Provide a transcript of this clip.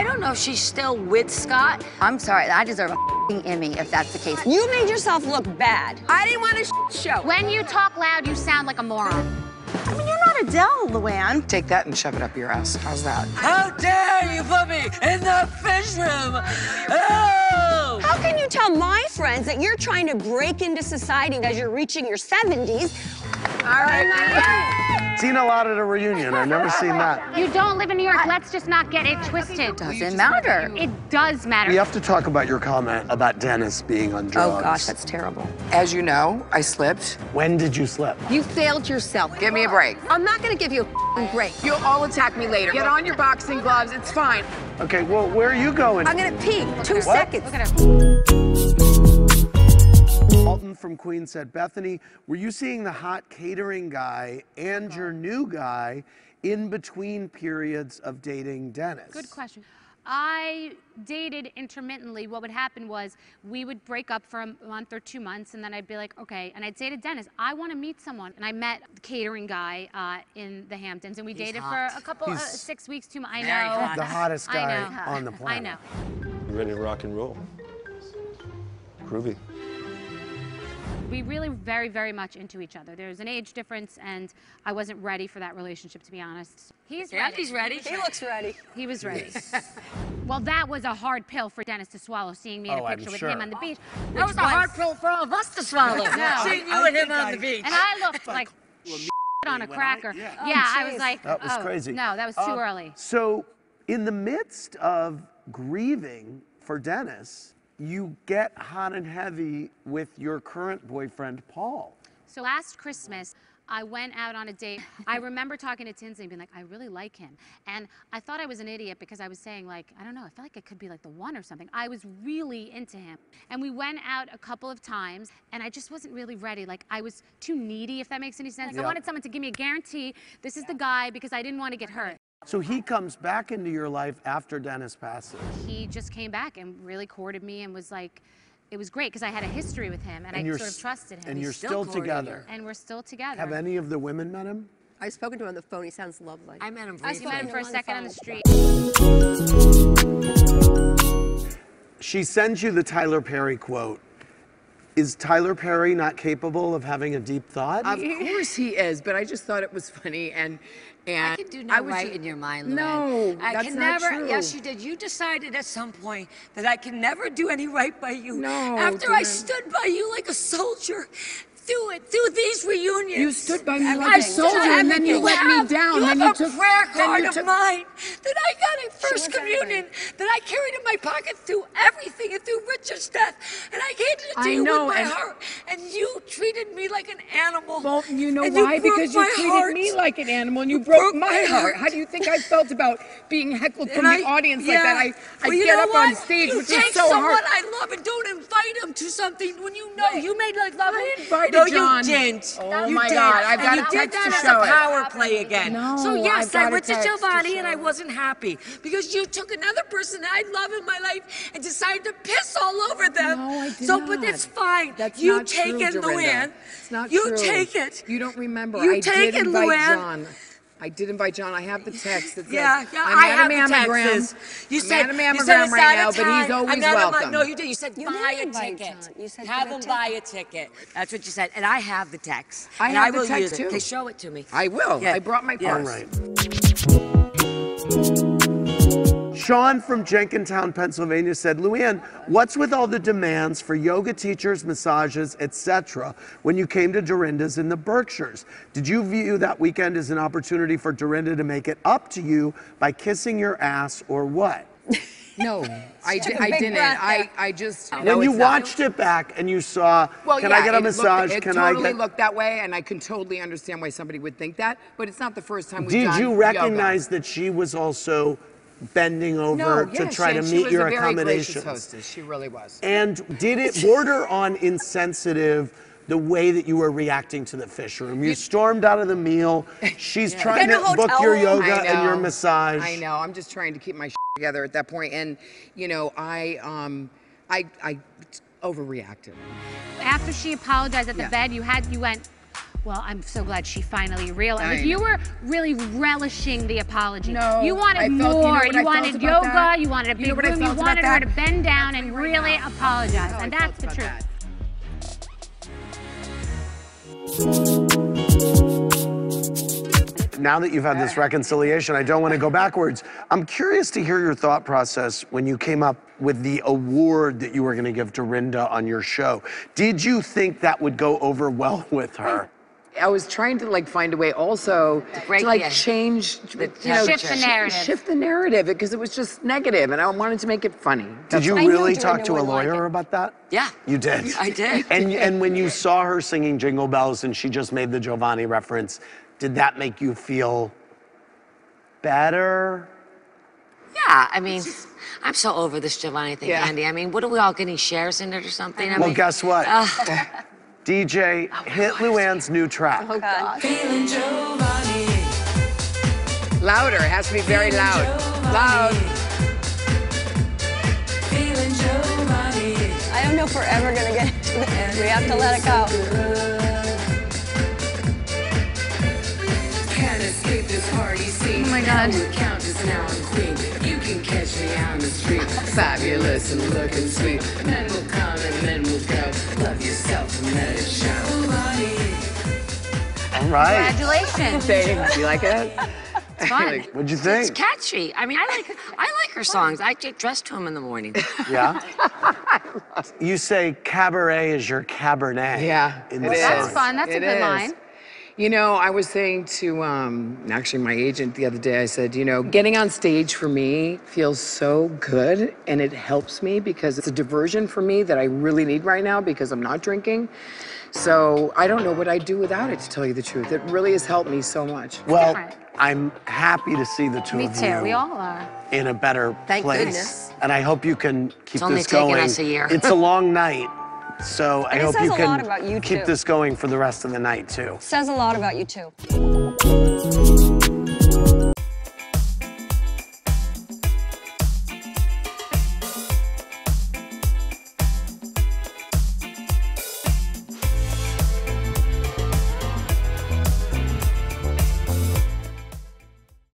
don't know if she's still with Scott. I'm sorry, I deserve a f***ing Emmy if that's the case. You made yourself look bad. I didn't want a show. When you talk loud, you sound like a moron. I mean, you're not Adele, Luann. Take that and shove it up your ass. How's that? How dare you put me in the fish room? Oh! How can you tell my friends that you're trying to break into society as you're reaching your 70s? All right, Seen a lot at a reunion. I've never seen that. You don't live in New York. Let's just not get it twisted. doesn't matter. It does matter. We have to talk about your comment about Dennis being on drugs. Oh, gosh, that's terrible. As you know, I slipped. When did you slip? You failed yourself. Give me a break. I'm not gonna give you a break. You'll all attack me later. Get on your boxing gloves. It's fine. Okay, well, where are you going? I'm gonna pee. 2 seconds. Look at him. Alton from Queens said, Bethenny, were you seeing the hot catering guy and your new guy in between periods of dating Dennis? Good question. I dated intermittently. What would happen was we would break up for a month or 2 months, and then I'd be like, okay. And I'd say to Dennis, I want to meet someone. And I met the catering guy in the Hamptons, and we dated for a couple, 6 weeks, 2 months. I know. The hottest guy I know. on the planet. I know. You ready to rock and roll? Groovy. We really very, very much into each other. There's an age difference, and I wasn't ready for that relationship, to be honest. He's ready. He's ready. He looks ready. He was ready. Well, that was a hard pill for Dennis to swallow, seeing me in a picture with him on the beach. That was a hard pill for all of us to swallow. No. Seeing you and him on the beach. And I looked like on a cracker. Yeah, I was like, That was crazy. No, that was too early. So, in the midst of grieving for Dennis, you get hot and heavy with your current boyfriend, Paul. So last Christmas, I went out on a date. I remember talking to Tinsley and being like, I really like him. And I thought I was an idiot because I was saying like, I don't know, I feel like it could be like the one or something. I was really into him. And we went out a couple of times and I just wasn't really ready. Like I was too needy, if that makes any sense. I wanted someone to give me a guarantee, this is the guy, because I didn't want to get hurt. So he comes back into your life after Dennis passes. He just came back and really courted me and was like, it was great because I had a history with him and I sort of trusted him. And you're still together. And we're still together. Have any of the women met him? I've spoken to him on the phone. He sounds lovely. I met him I met him for a second on the street. She sends you the Tyler Perry quote. Is Tyler Perry not capable of having a deep thought? Of course he is, but I just thought it was funny and I can do no right in your mind, Luann. No, I that's can not never. true. Yes, you did. You decided at some point that I can never do any right by you. No, After I Dylan. stood by you like a soldier through these reunions. You stood by me And like I a soldier, and then you let me down. You Then have you a took prayer then card you of took- mine that I got in First Communion that I carried in my pocket through everything and through Richard's death, and I handed it to you know, with my and- heart, and you treated me like an animal. Well, you know And why? broke Because you my treated heart. me like an animal and you broke broke my my heart. heart. How do you think I felt about being heckled from And the audience like yeah. that? I Well, you get know up what? on stage, you which take is so someone hard. I love and don't invite him to something when you know you made like love. I invited no, John. you didn't. Oh you my did. God, I've got and a you did text that to as show a it. power play again. No, so yes, I've got I a went to text to Jovani show and I it. wasn't happy because you took another person that I love in my life and decided to piss all over them. No, I did so, not. but it's fine. That's you not take true, it, Dorinda. Luann. It's not you true. take it. You don't remember. You I take did it, invite Luann. John. I did invite John. I have the text that says, Yeah, I'm I at have a the mammogram. texts. You said, I'm at a you said mammogram it's right not now, a but time. he's always I'm not welcome. No, you did. You said You buy didn't a invite ticket. John. You said Have get a him buy a ticket. That's what you said. And I have the text. I and have I the will text, use it. too. Okay, show it to me. I will. Yeah. I brought my Yeah. purse. All right. Sean from Jenkintown, Pennsylvania said, Luann, what's with all the demands for yoga teachers, massages, etc. when you came to Dorinda's in the Berkshires? Did you view that weekend as an opportunity for Dorinda to make it up to you by kissing your ass or what? No, I Took a didn't. big breath there. I just. When you watched it back and you saw, can I get a massage? It Can totally I get... looked that way, and I can totally understand why somebody would think that. But it's not the first time we've Did done you recognize that she was also bending over to try to meet your accommodations? She was a very gracious hostess. She really was. And did it border on insensitive the way that you were reacting to the fish room? You stormed out of the meal. She's trying Get a to book hotel your room. yoga and your massage. I know. I'm just trying to keep my together at that point, and you know, I overreacted. After she apologized at the bed, you went, Well, I'm so glad she finally realized. I If you know. were really relishing the apology, No, you wanted I felt- more. you know You what I felt wanted about yoga, that? you wanted a big know what I room, you felt about wanted her to that? bend down and really apologize. And that's the truth. Now that you've had this reconciliation, I don't want to go backwards. I'm curious to hear your thought process when you came up with the award that you were going to give Dorinda on your show. Did you think that would go over well with her? I was trying to like find a way also break to like the- change, Shift the narrative. shift the narrative because it was just negative, and I wanted to make it funny. Did you I knew really Dorinda talk to a wouldn't like lawyer it. about that? Yeah. You did? I did. And when you saw her singing Jingle Bells and she just made the Jovani reference, did that make you feel better? Yeah, I mean, I'm so over this Jovani thing, Yeah. Andy. I mean, what are we all getting shares in it or something? I Well, mean, guess what? DJ, hit Luann's new track. Oh, God. Feelin Jovani. Louder, it has to be very loud. Loud. Feelin Jovani. I don't know if we're ever gonna get into this. We have to let it go. Can't escape this party scene. Oh my God. Now we're countess, now I'm queen. You can catch me on the street. Fabulous and looking sweet. Men will come and men will go. Love yourself and let it show. All right. Congratulations. Thanks. You like it? It's fun. What'd you It's think? catchy. I mean, I like her songs. I get dressed to them in the morning. Yeah? You say cabaret is your cabernet. Yeah, in it the is. That's song. fun. That's a It good is. line. You know, I was saying to actually my agent the other day, I said, you know, getting on stage for me feels so good and it helps me because it's a diversion for me that I really need right now because I'm not drinking. So I don't know what I'd do without it, to tell you the truth. It really has helped me so much. Well, Different. I'm happy to see the two Me of too. you We all are. in a better Thank place. goodness. And I hope you can keep only this taken going. us a year. It's a long night, so I And it hope says you a lot can about you, keep too. this going for the rest of the night too. Says a lot about you, too.